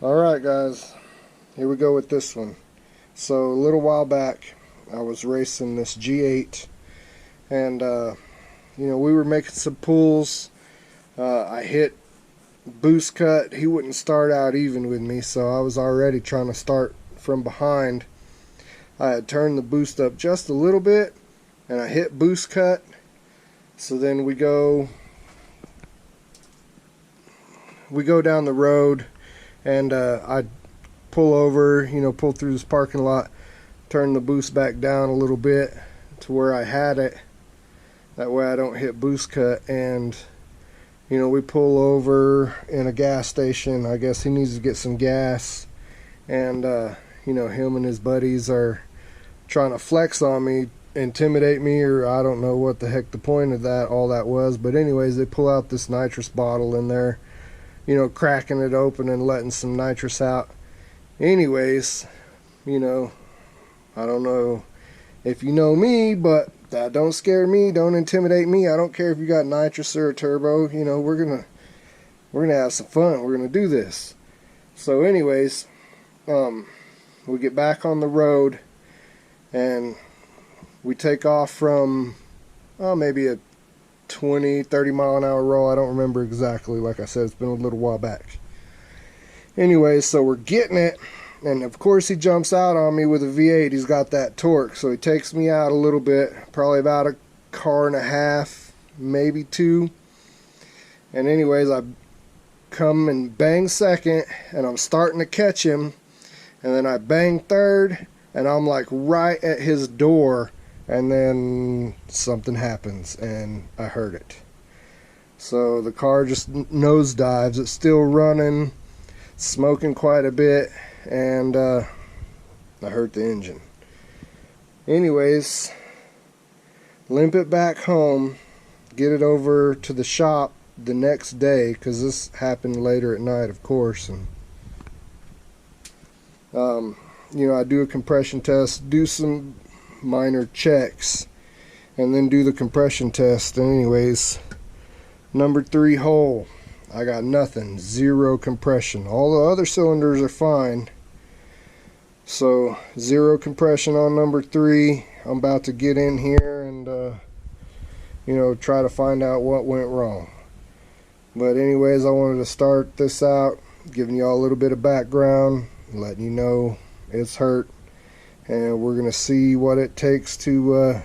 Alright guys, here we go with this one. So a little while back I was racing this G8 and we were making some pulls. I hit boost cut. He wouldn't start out even with me, so I was already trying to start from behind. I had turned the boost up just a little bit and I hit boost cut. So then we go down the road and I pull over, pull through this parking lot, turn the boost back down a little bit to where I had it. That way I don't hit boost cut. And we pull over in a gas station. I guess he needs to get some gas, and him and his buddies are trying to flex on me, intimidate me, or I don't know what the heck the point of all that was. But anyways, they pull out this nitrous bottle in there, cracking it open and letting some nitrous out. Anyways, I don't know if you know me, but that don't scare me, don't intimidate me. I don't care if you got nitrous or a turbo. We're gonna have some fun. We're gonna do this. So anyways, we get back on the road and we take off from maybe a 20-30 mile an hour roll. I don't remember exactly. Like I said, it's been a little while back. Anyways, so we're getting it, and of course he jumps out on me with a V8. He's got that torque, so he takes me out a little bit, probably about a car and a half, maybe two. And anyways, I come and bang second, and I'm starting to catch him, and then I bang third, and I'm like right at his door, and then something happens and I hurt it. So the car just nosedives. It's still running, smoking quite a bit, and I hurt the engine. Anyways, limp it back home, get it over to the shop the next day, because this happened later at night, of course. And I do a compression test, do some minor checks, and then do the compression test. And anyways, number 3 hole, I got nothing, 0 compression. All the other cylinders are fine, so 0 compression on number 3. I'm about to get in here and try to find out what went wrong. But anyways, I wanted to start this out giving y'all a little bit of background, letting you know it's hurt, and we're gonna see what it takes to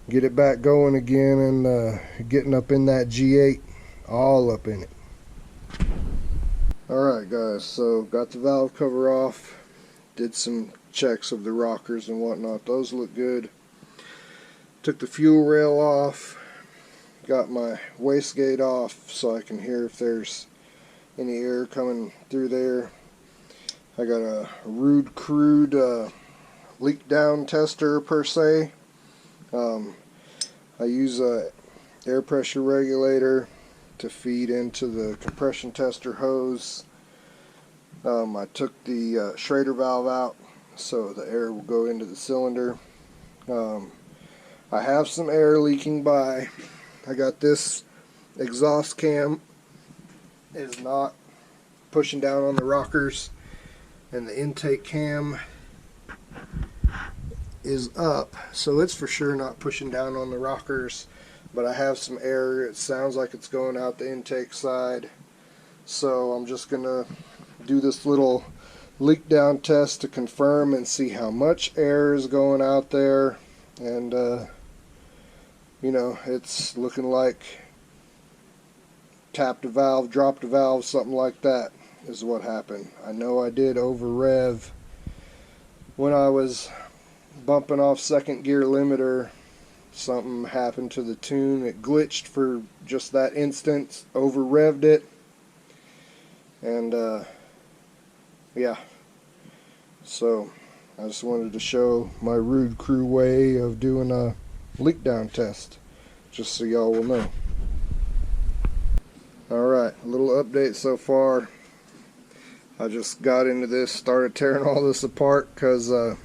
get it back going again, and getting up in that G8, all up in it. Alright guys, so got the valve cover off, did some checks of the rockers and whatnot. Those look good. Took the fuel rail off, got my wastegate off so I can hear if there's any air coming through there. I got a crude leak down tester per se. I use a air pressure regulator to feed into the compression tester hose. I took the Schrader valve out so the air will go into the cylinder. I have some air leaking by. I got this exhaust cam is not pushing down on the rockers, and the intake cam is up, so it's for sure not pushing down on the rockers. But I have some air. It sounds like it's going out the intake side, so I'm just gonna do this little leak down test to confirm and see how much air is going out there. And it's looking like tapped a valve, dropped a valve, something like that is what happened. I know I did over rev when I was bumping off second gear limiter. Something happened to the tune. It glitched for just that instant, over revved it, and yeah, so I just wanted to show my rude crew way of doing a leak down test, just so y'all will know. Alright, a little update so far. I just got into this, started tearing all this apart because the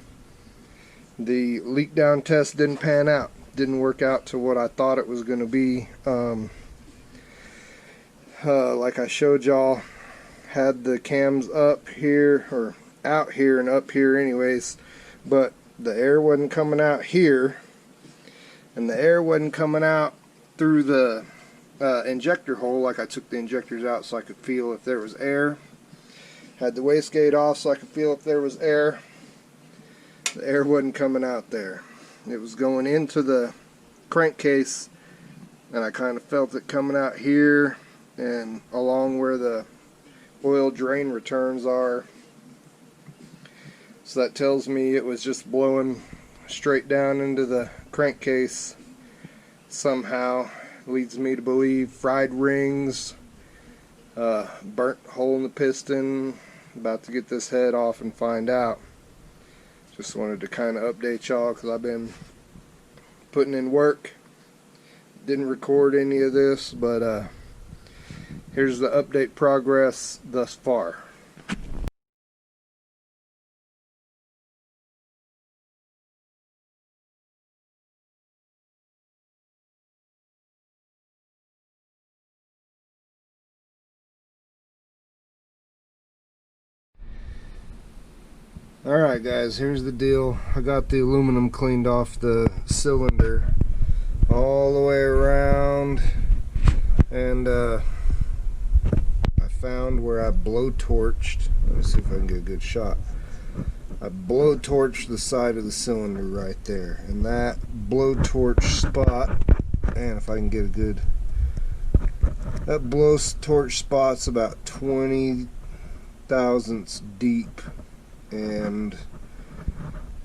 leak down test didn't pan out. Didn't work out to what I thought it was going to be. Like I showed y'all, had the cams up here, or out here and up here anyways, but the air wasn't coming out here, and the air wasn't coming out through the injector hole. Like, I took the injectors out so I could feel if there was air. Had the wastegate off so I could feel if there was air. The air wasn't coming out there. It was going into the crankcase, and I kind of felt it coming out here and along where the oil drain returns are. So that tells me it was just blowing straight down into the crankcase somehow. Leads me to believe fried rings, burnt hole in the piston. About to get this head off and find out. Just wanted to kind of update y'all because I've been putting in work. Didn't record any of this, but here's the update progress thus far. Alright guys, here's the deal. I got the aluminum cleaned off the cylinder all the way around, and I found where I blowtorched. Let me see if I can get a good shot. I blowtorched the side of the cylinder right there, and that blowtorch spot, and if I can get a good, that blowtorch spot's about 20 thousandths deep. And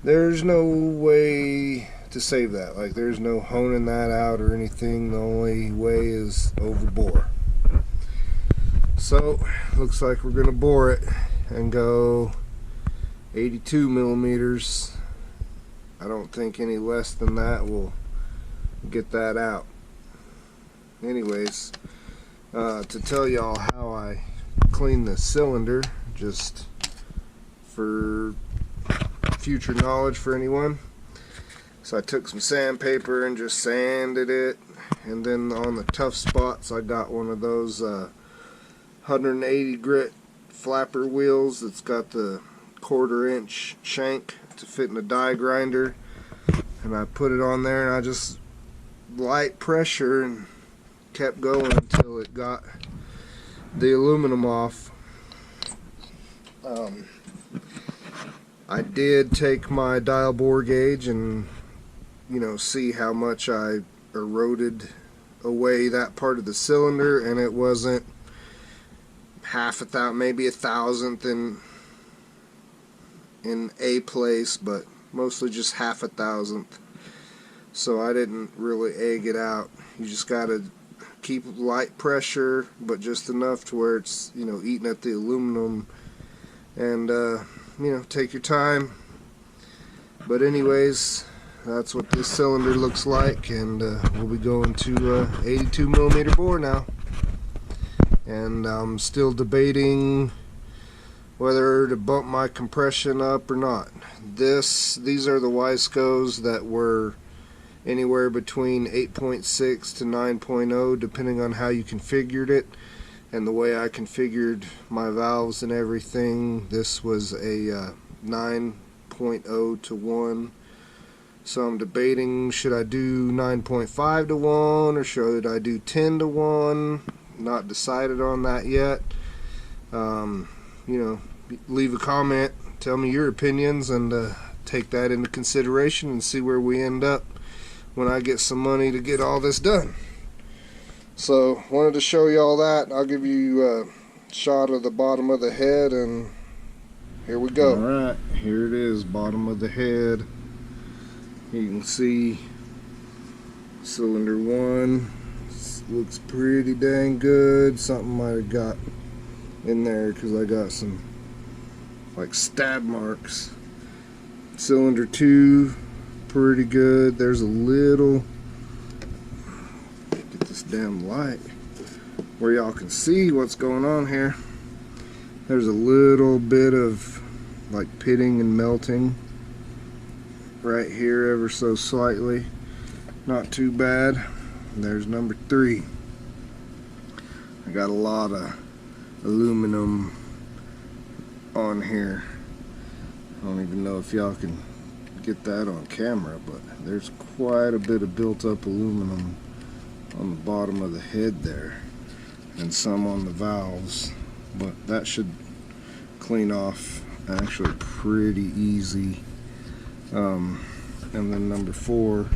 there's no way to save that. Like, there's no honing that out or anything. The only way is over bore. So looks like we're gonna bore it and go 82 millimeters. I don't think any less than that will get that out. Anyways, to tell y'all how I clean the cylinder, just for future knowledge for anyone. So I took some sandpaper and just sanded it, and then on the tough spots I got one of those 180 grit flapper wheels that's got the 1/4 inch shank to fit in a die grinder, and I put it on there and I just light pressure and kept going until it got the aluminum off. I did take my dial bore gauge and, you know, see how much I eroded away that part of the cylinder, and it wasn't half a thousand, maybe a thousandth in a place, but mostly just half a thousandth. So I didn't really egg it out. You just gotta keep light pressure, but just enough to where it's, you know, eating at the aluminum, and you know, take your time. But anyways, that's what this cylinder looks like, and we'll be going to 82 millimeter bore now. And I'm still debating whether to bump my compression up or not. These are the Wiscos that were anywhere between 8.6 to 9.0 depending on how you configured it. And the way I configured my valves and everything, this was a 9.0 to 1. So I'm debating, should I do 9.5 to 1 or should I do 10 to 1? Not decided on that yet. You know, leave a comment, tell me your opinions, and take that into consideration and see where we end up when I get some money to get all this done. So, wanted to show you all that. I'll give you a shot of the bottom of the head, and here we go. Alright, here it is, bottom of the head. You can see cylinder 1 looks pretty dang good. Something might have got in there because I got some like stab marks. Cylinder 2, pretty good. There's a little, damn light where y'all can see what's going on here. There's a little bit of like pitting and melting right here, ever so slightly. Not too bad. And there's number 3. I got a lot of aluminum on here. I don't even know if y'all can get that on camera, but there's quite a bit of built up aluminum on the bottom of the head there, and some on the valves, but that should clean off actually pretty easy. And then number 4,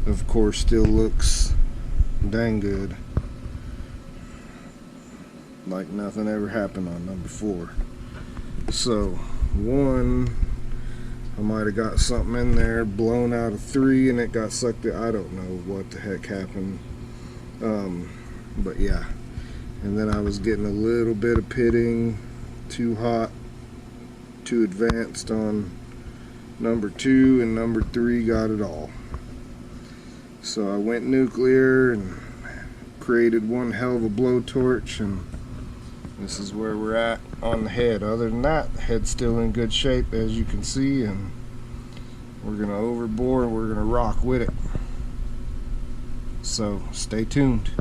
of course, still looks dang good, like nothing ever happened on number 4. So 1, I might have got something in there blown out of 3 and it got sucked in. I don't know what the heck happened, but yeah. And then I was getting a little bit of pitting, too hot, too advanced on number 2, and number 3 got it all. So I went nuclear and created one hell of a blowtorch, and this is where we're at on the head. Other than that, the head's still in good shape, as you can see, and we're gonna overbore and we're gonna rock with it. So stay tuned.